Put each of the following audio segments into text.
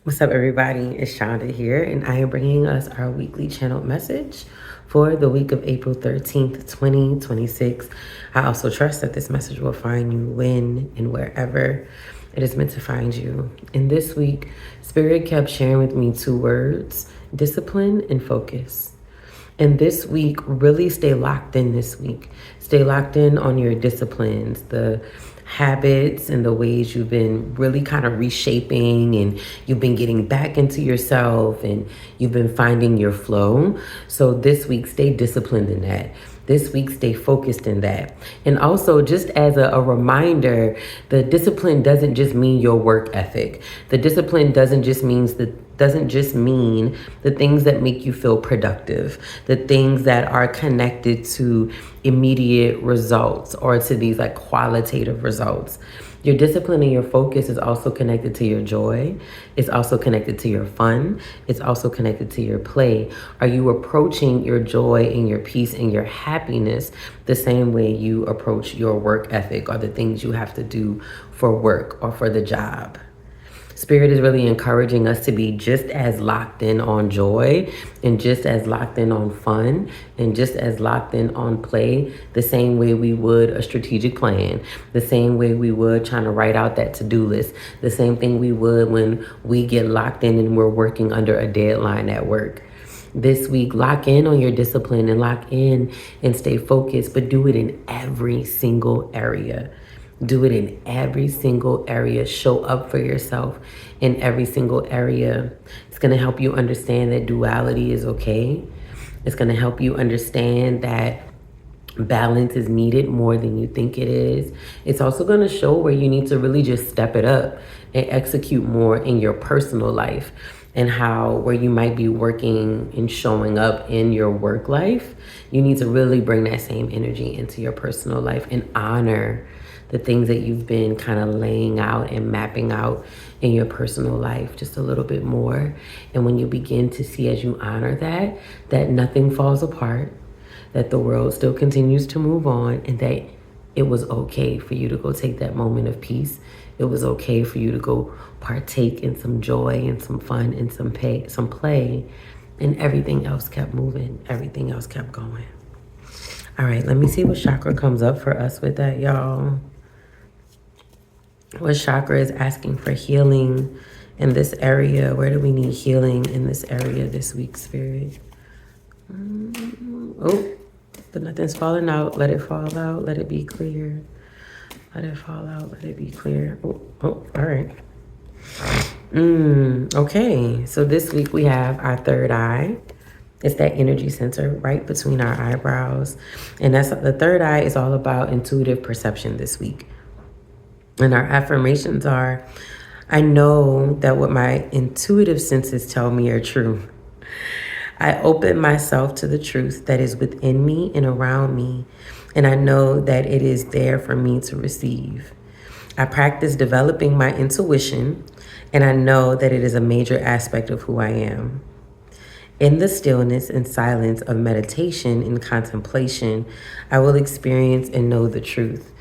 What's up, everybody? It's Shanda here, and I am bringing us our weekly channeled message for the week of April 13th, 2026. I also trust that this message will find you when and wherever it is meant to find you. And this week, Spirit kept sharing with me two words: discipline and focus. And this week, really stay locked in this week. Stay locked in on your disciplines, the habits and the ways you've been really kind of reshaping, and you've been getting back into yourself, and you've been finding your flow. So this week, stay disciplined in that. This week, stay focused in that. And also, just as a reminder, the discipline doesn't just mean your work ethic. The discipline doesn't just mean the things that make you feel productive, the things that are connected to immediate results or to these like qualitative results. Your discipline and your focus is also connected to your joy. It's also connected to your fun. It's also connected to your play. Are you approaching your joy and your peace and your happiness the same way you approach your work ethic or the things you have to do for work or for the job? Spirit is really encouraging us to be just as locked in on joy and just as locked in on fun and just as locked in on play the same way we would a strategic plan, the same way we would trying to write out that to-do list, the same thing we would when we get locked in and we're working under a deadline at work. This week, lock in on your discipline and lock in and stay focused, but do it in every single area. Do it in every single area. Show up for yourself in every single area. It's going to help you understand that duality is okay. It's going to help you understand that balance is needed more than you think it is. It's also going to show where you need to really just step it up and execute more in your personal life, and how where you might be working and showing up in your work life, you need to really bring that same energy into your personal life and honor the things that you've been kind of laying out and mapping out in your personal life just a little bit more. And when you begin to see, as you honor that, that nothing falls apart, that the world still continues to move on, and that it was okay for you to go take that moment of peace. It was okay for you to go partake in some joy and some fun and some play, and everything else kept moving. Everything else kept going. All right, let me see what chakra comes up for us with that, y'all. What chakra is asking for healing in this area? Where do we need healing in this area this week, Spirit? Oh, but nothing's falling out. Let it fall out. Let it be clear. Let it fall out. Let it be clear. Oh, all right. Okay, so this week we have our third eye. It's that energy center right between our eyebrows. And that's the third eye is all about intuitive perception this week. And our affirmations are: I know that what my intuitive senses tell me are true. I open myself to the truth that is within me and around me, and I know that it is there for me to receive. I practice developing my intuition, and I know that it is a major aspect of who I am. In the stillness and silence of meditation and contemplation, I will experience and know the truth.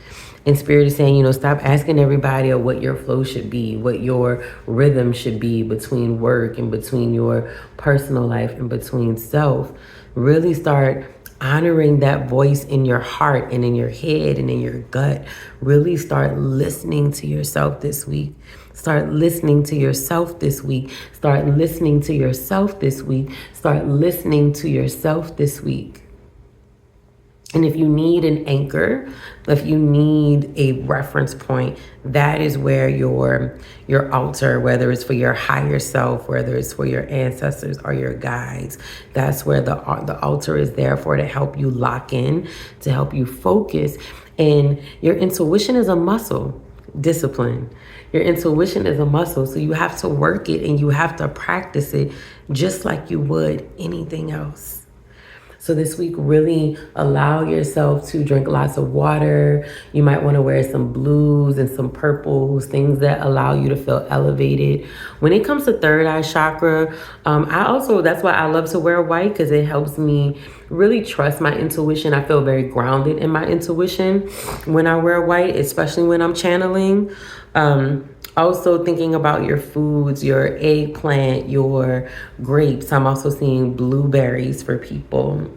And Spirit is saying, stop asking everybody what your flow should be, what your rhythm should be between work and between your personal life and between self. Really start honoring that voice in your heart and in your head and in your gut. Really start listening to yourself this week. Start listening to yourself this week. Start listening to yourself this week. Start listening to yourself this week. And if you need an anchor, if you need a reference point, that is where your altar, whether it's for your higher self, whether it's for your ancestors or your guides, that's where the altar is there for, to help you lock in, to help you focus. And your intuition is a muscle. Discipline. Your intuition is a muscle, so you have to work it and you have to practice it just like you would anything else. So this week, really allow yourself to drink lots of water. You might want to wear some blues and some purples, things that allow you to feel elevated. When it comes to third eye chakra, that's why I love to wear white, because it helps me really trust my intuition. I feel very grounded in my intuition when I wear white, especially when I'm channeling. Also thinking about your foods, your eggplant, your grapes. I'm also seeing blueberries for people.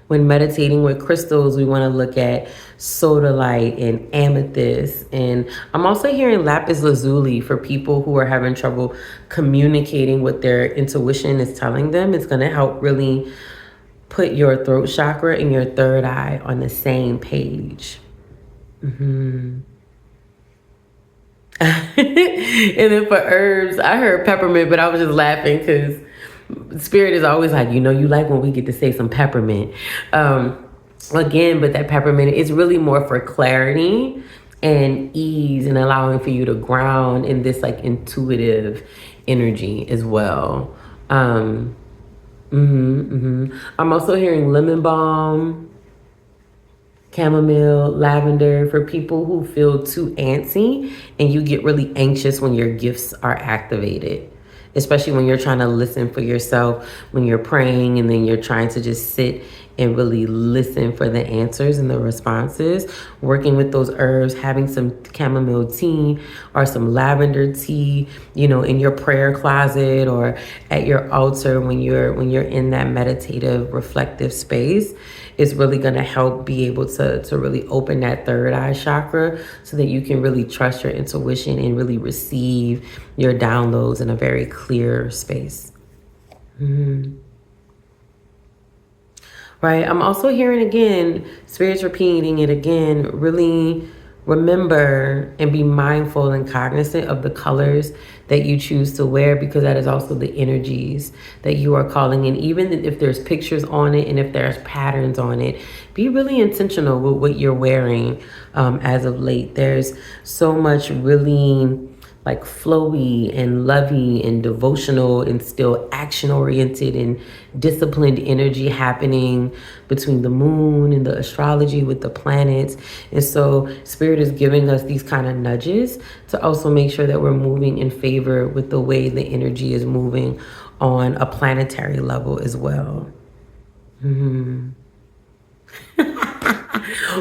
When meditating with crystals, we want to look at sodalite and amethyst. And I'm also hearing lapis lazuli for people who are having trouble communicating what their intuition is telling them. It's going to help really put your throat chakra and your third eye on the same page. And then for herbs, I heard peppermint, but I was just laughing because Spirit is always like, you like when we get to say some peppermint. Again, but that peppermint is really more for clarity and ease and allowing for you to ground in this like intuitive energy as well. I'm also hearing lemon balm, chamomile, lavender for people who feel too antsy and you get really anxious when your gifts are activated, especially when you're trying to listen for yourself, when you're praying and then you're trying to just sit and really listen for the answers and the responses. Working with those herbs, having some chamomile tea or some lavender tea, in your prayer closet or at your altar when you're in that meditative, reflective space is really going to help be able to really open that third eye chakra so that you can really trust your intuition and really receive your downloads in a very clear space. Right. I'm also hearing again, Spirit's repeating it again, really remember and be mindful and cognizant of the colors that you choose to wear, because that is also the energies that you are calling in. Even if there's pictures on it and if there's patterns on it, be really intentional with what you're wearing as of late. There's so much really like flowy and lovey and devotional and still action oriented and disciplined energy happening between the moon and the astrology with the planets. And so Spirit is giving us these kind of nudges to also make sure that we're moving in favor with the way the energy is moving on a planetary level as well.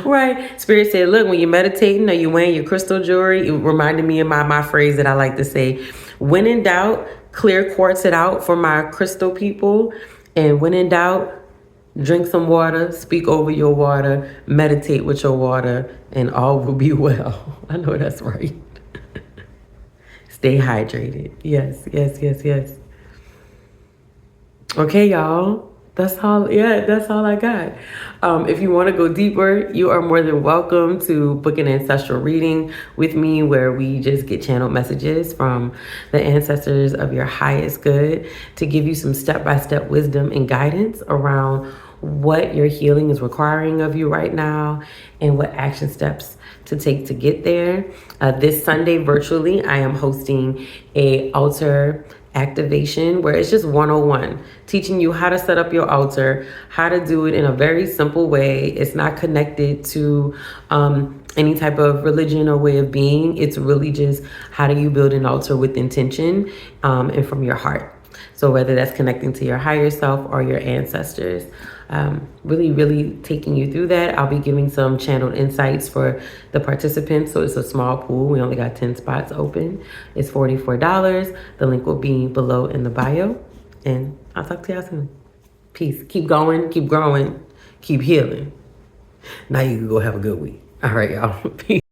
Right. Spirit said, look, when you're meditating or you're wearing your crystal jewelry, it reminded me of my phrase that I like to say, when in doubt, clear quartz it out for my crystal people. And when in doubt, drink some water, speak over your water, meditate with your water, and all will be well. I know that's right. Stay hydrated. Yes, yes, yes, yes. Okay, y'all. That's all I got. If you want to go deeper, you are more than welcome to book an ancestral reading with me where we just get channeled messages from the ancestors of your highest good to give you some step-by-step wisdom and guidance around what your healing is requiring of you right now and what action steps to take to get there. This Sunday virtually, I am hosting a altar activation where it's just 101, teaching you how to set up your altar, how to do it in a very simple way. It's not connected to any type of religion or way of being. It's really just how do you build an altar with intention and from your heart. So whether that's connecting to your higher self or your ancestors, really taking you through that. I'll be giving some channeled insights for the participants. So it's a small pool. We only got 10 spots open. It's $44. The link will be below in the bio. And I'll talk to y'all soon. Peace. Keep going, keep growing, keep healing. Now you can go have a good week. All right, y'all. Peace.